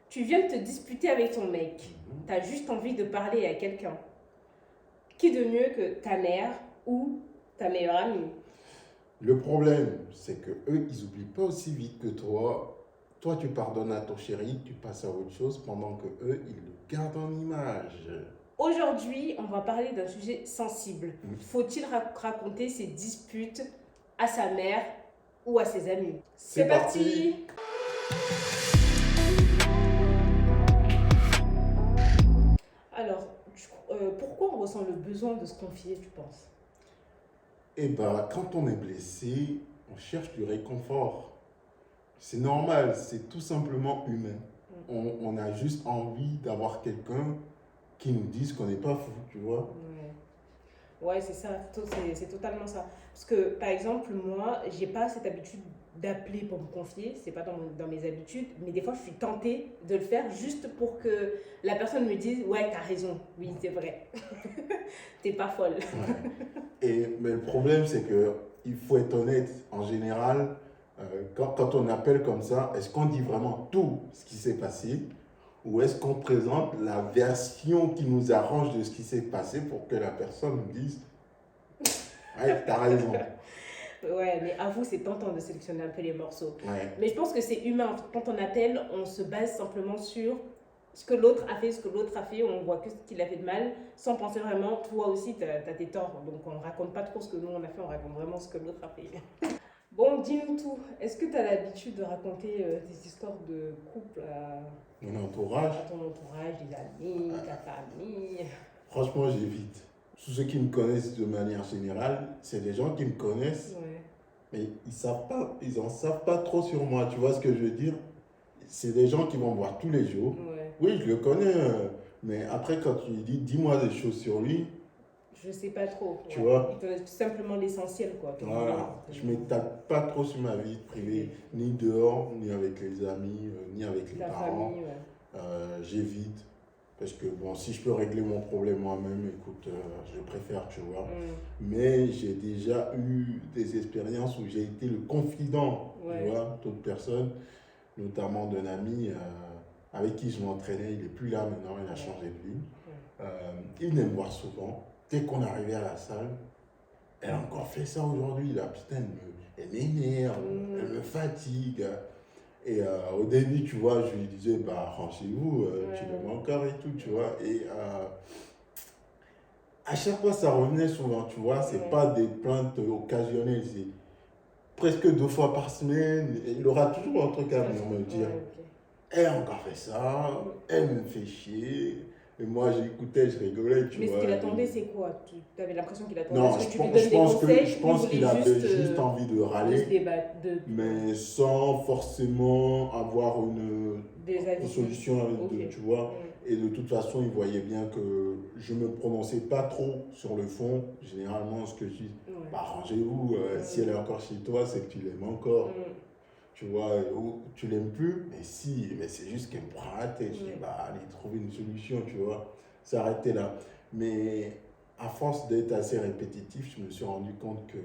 Tu viens de te disputer avec ton mec. Tu as juste envie de parler à quelqu'un. Qui de mieux que ta mère ou ta meilleure amie? Le problème, c'est que eux, ils n'oublient pas aussi vite que toi. Toi, tu pardonnes à ton chéri, tu passes à autre chose, pendant que eux, ils le gardent en image. Aujourd'hui, on va parler d'un sujet sensible. Faut-il raconter ses disputes à sa mère ou à ses amis? C'est parti. Alors, pourquoi on ressent le besoin de se confier, tu penses? Eh bien, quand on est blessé, on cherche du réconfort. C'est normal, c'est tout simplement humain. On a juste envie d'avoir quelqu'un qui nous dise qu'on n'est pas fou, tu vois. Ouais, c'est ça, c'est totalement ça. Parce que, par exemple, moi, j'ai pas cette habitude d'appeler pour me confier, c'est pas dans mes habitudes, mais des fois, je suis tentée de le faire juste pour que la personne me dise, ouais, t'as raison, oui, c'est vrai. T'es pas folle. Mais le problème, c'est que il faut être honnête. En général, quand on appelle comme ça, est-ce qu'on dit vraiment tout ce qui s'est passé ou est-ce qu'on présente la version qui nous arrange de ce qui s'est passé pour que la personne nous dise ouais, t'as raison. Ouais, mais avoue, c'est tentant de sélectionner un peu les morceaux. Ouais. Mais je pense que c'est humain. Quand on appelle, on se base simplement sur ce que l'autre a fait, ce que l'autre a fait. On voit que ce qu'il a fait de mal, sans penser vraiment, toi aussi, t'as tes torts. Donc on raconte pas trop ce que nous on a fait, on raconte vraiment ce que l'autre a fait. Bon, dis-nous tout. Est-ce que tu as l'habitude de raconter des histoires de couple Mon entourage, à ton entourage, des amis, ta famille? franchement, j'évite. Tous ceux qui me connaissent de manière générale, c'est des gens qui me connaissent, Ouais. mais ils en savent pas trop sur moi. Tu vois ce que je veux dire? C'est des gens qui vont me voir tous les jours. Ouais. Oui, je le connais, mais après, quand tu lui dis, dis-moi des choses sur lui, Je sais pas trop. tu Ouais. vois, Il te reste simplement l'essentiel, quoi. voilà, je ne m'étale pas trop sur ma vie privée, ni dehors, ni avec les amis, ni avec les Ta parents. famille, ouais. J'évite, parce que bon, si je peux régler mon problème moi-même, écoute, je préfère, tu vois. Mais j'ai déjà eu des expériences où j'ai été le confident, Ouais. tu vois, d'autres personnes, notamment d'un ami avec qui je m'entraînais. Il n'est plus là maintenant, il a changé de vie. Il venait me voir souvent. Dès qu'on arrivait à la salle, elle a encore fait ça aujourd'hui, là, putain, elle m'énerve, elle me fatigue. Et au début, tu vois, je lui disais, bah, ranchez-vous, tu m'aimes encore et tout, tu vois. Et à chaque fois, ça revenait souvent, tu vois. C'est pas des plaintes occasionnelles, c'est presque 2 fois par semaine. Et il aura toujours un truc à venir me dire. Elle a encore fait ça, elle me fait chier. Et moi, j'écoutais, je rigolais, tu vois. Mais ce qu'il attendait, c'est quoi? Tu avais l'impression qu'il attendait Non, à ce que tu lui donnes des conseils, je pense qu'il avait juste envie de râler, débattre, mais sans forcément avoir une solution, tu vois. Et de toute façon, il voyait bien que je ne me prononçais pas trop sur le fond. Généralement, ce que je dis, bah, arrangez-vous, si elle est encore chez toi, c'est que tu l'aimes encore. Tu vois, ou tu l'aimes plus, mais si, mais c'est juste qu'elle me prend la tête. Je dis, bah, allez, trouver une solution, tu vois. S'arrêter là. Mais à force d'être assez répétitif, je me suis rendu compte que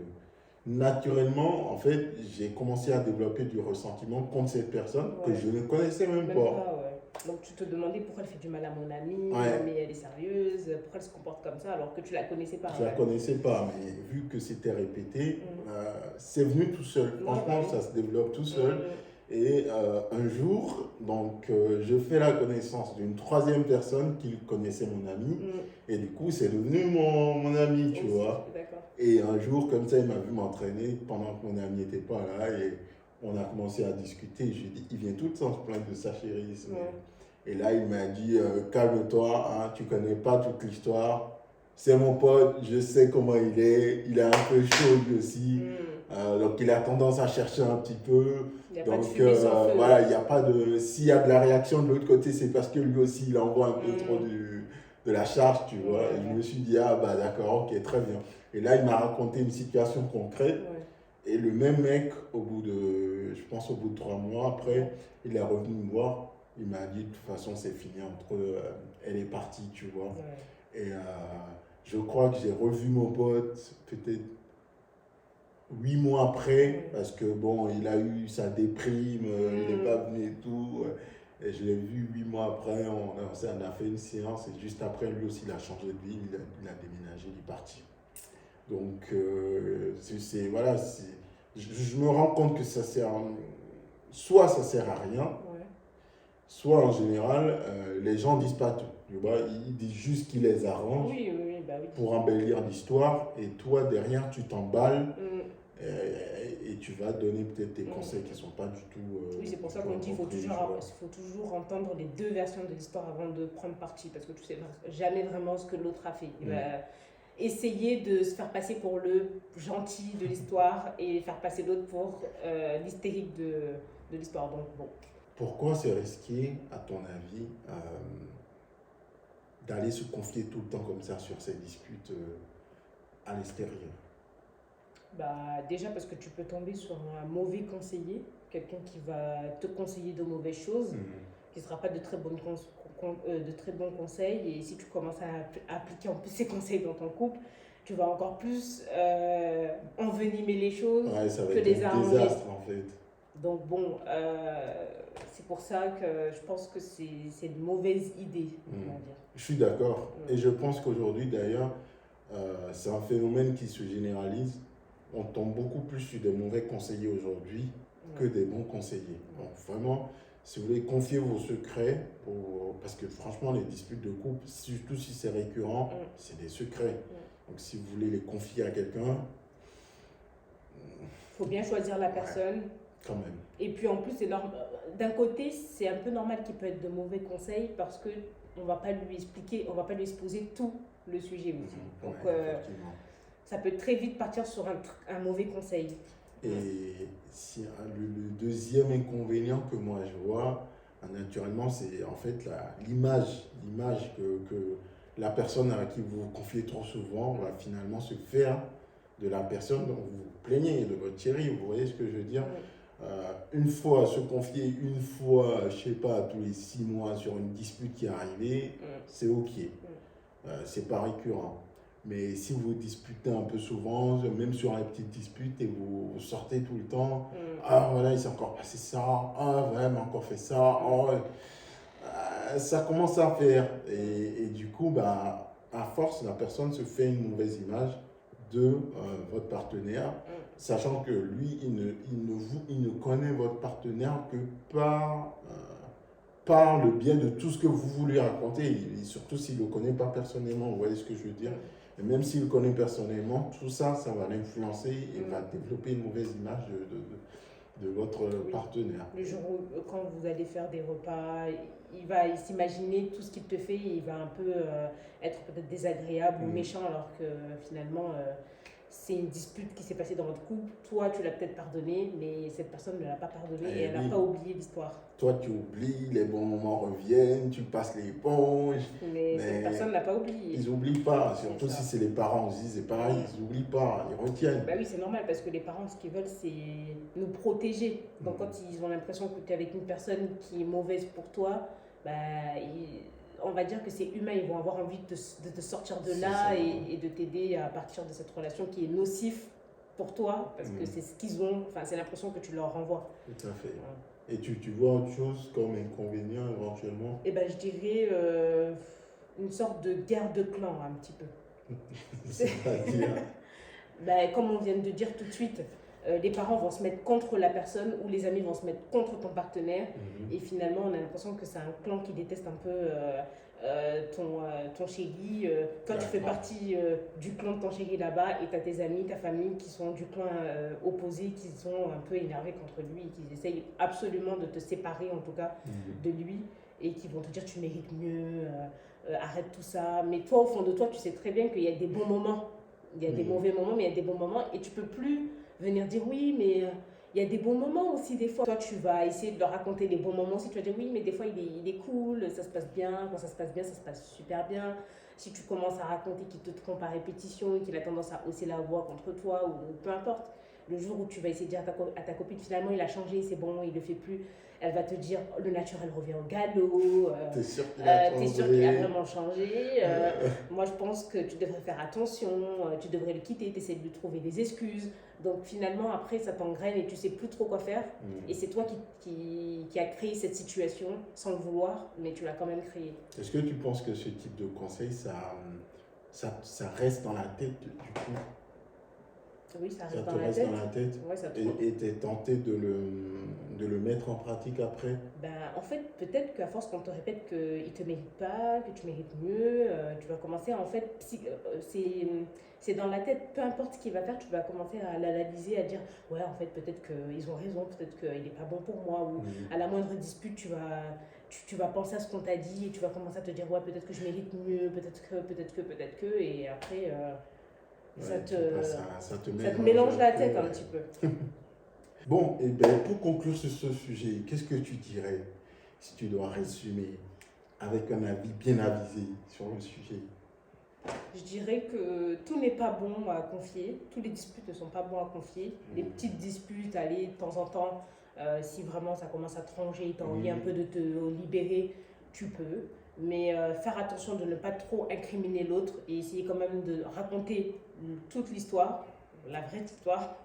naturellement, en fait, j'ai commencé à développer du ressentiment contre cette personne que je ne connaissais même pas. Donc tu te demandais pourquoi elle fait du mal à mon amie, mais elle est sérieuse, pourquoi elle se comporte comme ça alors que tu la connaissais pas. Je la connaissais pas, mais vu que c'était répété, c'est venu tout seul. Franchement, ça se développe tout seul. Et un jour, donc, je fais la connaissance d'une troisième personne qui connaissait mon ami. Et du coup, c'est devenu mon ami, tu vois. Et un jour, comme ça, il m'a vu m'entraîner pendant que mon ami n'était pas là. Et on a commencé à discuter. Je lui ai dit, il vient tout le temps se plaindre de sa chérie. Et là, il m'a dit, calme-toi, hein, tu connais pas toute l'histoire. C'est mon pote, je sais comment il est un peu chaud lui aussi. Donc il a tendance à chercher un petit peu. Donc voilà, il n'y a pas de. S'il y a de la réaction de l'autre côté, c'est parce que lui aussi il envoie un peu trop de la charge, tu vois. Et je me suis dit, ah bah d'accord, ok, très bien. Et là, il m'a raconté une situation concrète. Et le même mec, je pense au bout de 3 mois après, il est revenu me voir. Il m'a dit, de toute façon, c'est fini entre eux, elle est partie, tu vois. Et je crois que j'ai revu mon pote peut-être 8 mois après, parce que bon, il a eu sa déprime, il n'est pas venu et tout. Et je l'ai vu 8 mois après, on a fait une séance et juste après, lui aussi, il a changé de ville, il a déménagé, il est parti. Donc, voilà, je me rends compte que soit ça sert à rien, Ouais. soit en général, les gens disent pas tout. Tu vois, ils disent juste qu'ils les arrangent Oui, oui, oui, bah oui. pour embellir l'histoire et toi, derrière, tu t'emballes Mm. et tu vas donner peut-être des conseils qui ne sont pas du tout. Oui, c'est pour ça qu'on dit qu'il faut toujours entendre les deux versions de l'histoire avant de prendre parti, parce que tu sais jamais vraiment ce que l'autre a fait. Il va essayer de se faire passer pour le gentil de l'histoire et faire passer l'autre pour l'hystérique de l'histoire. Donc bon. Pourquoi c'est risqué, à ton avis, d'aller se confier tout le temps comme ça sur ces disputes à l'extérieur? Bah, déjà parce que tu peux tomber sur un mauvais conseiller, quelqu'un qui va te conseiller de mauvaises choses, qui ne sera pas de très bons conseils. Et si tu commences à appliquer en plus ces conseils dans ton couple, tu vas encore plus envenimer les choses Ça va que être les un arranger. désastre en fait. Donc bon, c'est pour ça que je pense que c'est une mauvaise idée, on va dire. Je suis d'accord. Et je pense qu'aujourd'hui d'ailleurs, c'est un phénomène qui se généralise. On tombe beaucoup plus sur des mauvais conseillers aujourd'hui que des bons conseillers. Donc vraiment, si vous voulez confier vos secrets, parce que franchement, les disputes de couple, surtout si c'est récurrent, c'est des secrets. Donc si vous voulez les confier à quelqu'un, faut bien choisir la personne. Quand même. Et puis en plus, d'un côté, c'est un peu normal qu'il peut être de mauvais conseils parce que on va pas lui expliquer, on va pas lui exposer tout le sujet aussi. Donc ça peut très vite partir sur un mauvais conseil. Et le deuxième inconvénient que moi je vois, naturellement, c'est en fait l'image que la personne à qui vous vous confiez trop souvent va finalement se faire de la personne dont vous vous plaignez, de votre chérie. Vous voyez ce que je veux dire? Une fois se confier, une fois, je sais pas, tous les 6 mois sur une dispute qui est arrivée, c'est ok. C'est pas récurrent. Mais si vous disputez un peu souvent, même sur les petites disputes, et vous sortez tout le temps, ah voilà, il s'est encore passé ça, ah ouais, il m'a encore fait ça, ça commence à faire. Et du coup, bah, à force, la personne se fait une mauvaise image de votre partenaire, sachant que lui, il ne connaît votre partenaire que par le biais de tout ce que vous lui racontez, et surtout s'il ne le connaît pas personnellement, vous voyez ce que je veux dire? Et même s'il le connaît personnellement, tout ça, ça va l'influencer et va développer une mauvaise image de votre partenaire. Le jour où, quand vous allez faire des repas, il va s'imaginer tout ce qu'il te fait et il va un peu être peut-être désagréable ou méchant alors que finalement c'est une dispute qui s'est passée dans votre couple. Toi, tu l'as peut-être pardonné, mais cette personne ne l'a pas pardonné et elle n'a pas oublié l'histoire. Toi, tu oublies, les bons moments reviennent, tu passes l'éponge. Mais cette personne n'a pas oublié. Ils n'oublient pas, surtout si c'est les parents aussi, c'est pareil, ils n'oublient pas, ils retiennent. Bah oui, c'est normal parce que les parents, ce qu'ils veulent, c'est nous protéger. Donc quand ils ont l'impression que tu es avec une personne qui est mauvaise pour toi, bah, on va dire que c'est humain, ils vont avoir envie de te sortir de là et de t'aider à partir de cette relation qui est nocif pour toi, parce que c'est ce qu'ils ont, enfin c'est l'impression que tu leur renvoies. Tout à fait. Et tu vois autre chose comme inconvénient éventuellement? Eh ben je dirais une sorte de guerre de clan un petit peu. C'est-à-dire ben, comme on vient de dire tout de suite, les parents vont se mettre contre la personne ou les amis vont se mettre contre ton partenaire et finalement on a l'impression que c'est un clan qui déteste un peu ton chéri. Toi tu fais partie du clan de ton chéri là-bas et tu as tes amis, ta famille qui sont du clan opposé, qui sont un peu énervés contre lui et qui essayent absolument de te séparer en tout cas de lui et qui vont te dire tu mérites mieux, arrête tout ça. Mais toi au fond de toi tu sais très bien qu'il y a des bons moments. Il y a des mauvais moments, mais il y a des bons moments et tu peux plus venir dire oui, mais il y a des bons moments aussi des fois. Toi, tu vas essayer de leur raconter les bons moments aussi. Tu vas dire oui, mais des fois, il est cool, ça se passe bien. Quand ça se passe bien, ça se passe super bien. Si tu commences à raconter qu'il te trompe à répétition, qu'il a tendance à hausser la voix contre toi ou peu importe, le jour où tu vas essayer de dire à ta copine finalement il a changé, c'est bon, il le fait plus, elle va te dire le naturel revient au galop, T'es sûr qu'il a t'es sûr qu'il a vraiment changé, moi je pense que tu devrais faire attention, tu devrais le quitter, tu essaies de lui trouver des excuses. Donc finalement après ça t'engraine et tu sais plus trop quoi faire. Et c'est toi qui a créé cette situation sans le vouloir, mais tu l'as quand même créée. Est-ce que tu penses que ce type de conseil, ça reste dans la tête du coup? Oui, ça Ça reste te dans la reste tête. dans la tête? Ouais, ça te... Et t'es tenté de le mettre en pratique après? Ben, en fait, peut-être qu'à force qu'on te répète qu'il ne te mérite pas, que tu mérites mieux, tu vas commencer à, en fait, c'est dans la tête, peu importe ce qu'il va faire, tu vas commencer à l'analyser, à dire, ouais, en fait, peut-être qu'ils ont raison, peut-être qu'il n'est pas bon pour moi, ou à la moindre dispute, tu vas penser à ce qu'on t'a dit, et tu vas commencer à te dire, ouais, peut-être que je mérite mieux, peut-être que, et après, ça te mélange la tête un petit peu. Bon, et bien pour conclure sur ce sujet, qu'est-ce que tu dirais si tu dois résumer avec un avis bien avisé sur le sujet? Je dirais que tout n'est pas bon à confier, tous les disputes ne sont pas bons à confier. Les petites disputes, allez, de temps en temps, si vraiment ça commence à te ranger, tu as envie un peu de te libérer, tu peux. Mais faire attention de ne pas trop incriminer l'autre et essayer quand même de raconter toute l'histoire, la vraie histoire,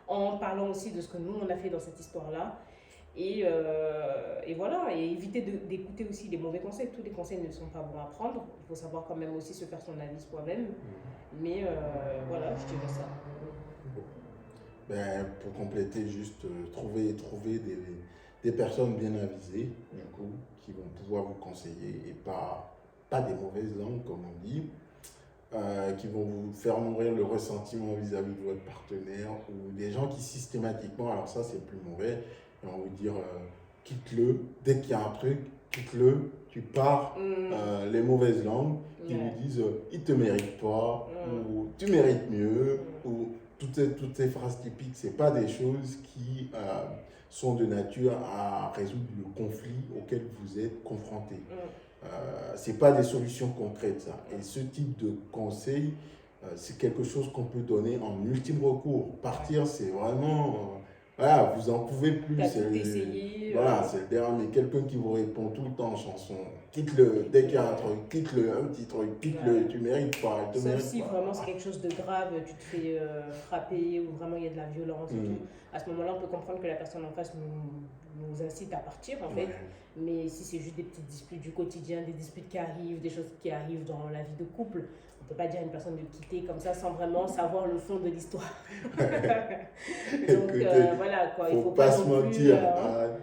en parlant aussi de ce que nous on a fait dans cette histoire-là. Et voilà, et éviter d'écouter aussi les mauvais conseils. Tous les conseils ne sont pas bons à prendre. Il faut savoir quand même aussi se faire son avis soi-même. Mais voilà, je dirais ça. Bon. Ben, pour compléter, juste trouver des personnes bien avisées, du coup, qui vont pouvoir vous conseiller et pas des mauvaises langues, comme on dit, qui vont vous faire nourrir le ressentiment vis-à-vis de votre partenaire, ou des gens qui systématiquement, alors ça c'est plus mauvais, et on va vous dire quitte-le, dès qu'il y a un truc, quitte-le, tu pars, les mauvaises langues, qui vous disent il te mérite pas, ou tu mérites mieux, ou toutes ces phrases typiques, c'est pas des choses qui sont de nature à résoudre le conflit auquel vous êtes confronté. C'est pas des solutions concrètes, ça. Et ce type de conseil, c'est quelque chose qu'on peut donner en ultime recours. Partir, c'est vraiment, voilà, vous en pouvez plus. C'est essayé. Voilà, c'est le dernier. Quelqu'un qui vous répond tout le temps en chanson. Quitte-le, dès qu'il y a un truc, quitte-le, un petit truc, quitte-le, tu mérites pas. Sauf si vraiment c'est quelque chose de grave, tu te fais frapper ou vraiment il y a de la violence et tout. À ce moment-là, on peut comprendre que la personne en face nous incite à partir en fait. Mais si c'est juste des petites disputes du quotidien, des disputes qui arrivent, des choses qui arrivent dans la vie de couple, on ne peut pas dire à une personne de quitter comme ça sans vraiment savoir le fond de l'histoire. Donc voilà quoi, il faut pas se mentir,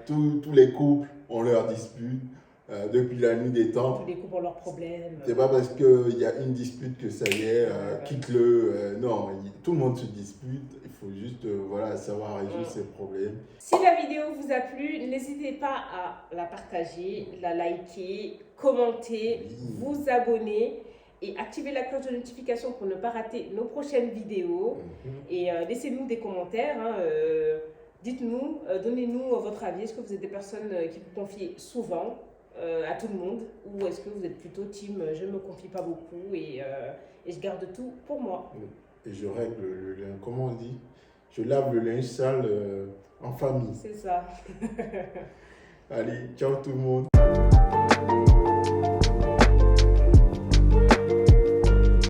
tous les couples ont leurs disputes. Depuis la nuit des temps. Tous les couples ont leurs problèmes. C'est pas parce qu'il y a une dispute que ça y est, quitte-le. Non, tout le monde se dispute. Il faut juste voilà, savoir résoudre ses problèmes. Si la vidéo vous a plu, n'hésitez pas à la partager, la liker, commenter, vous abonner et activer la cloche de notification pour ne pas rater nos prochaines vidéos. Et laissez-nous des commentaires. Dites-nous, donnez-nous votre avis. Est-ce que vous êtes des personnes qui vous confient souvent à tout le monde, ou est-ce que vous êtes plutôt team je ne me confie pas beaucoup et je garde tout pour moi? Et je règle le linge, comment on dit? Je lave le linge sale en famille. C'est ça. Allez, ciao tout le monde.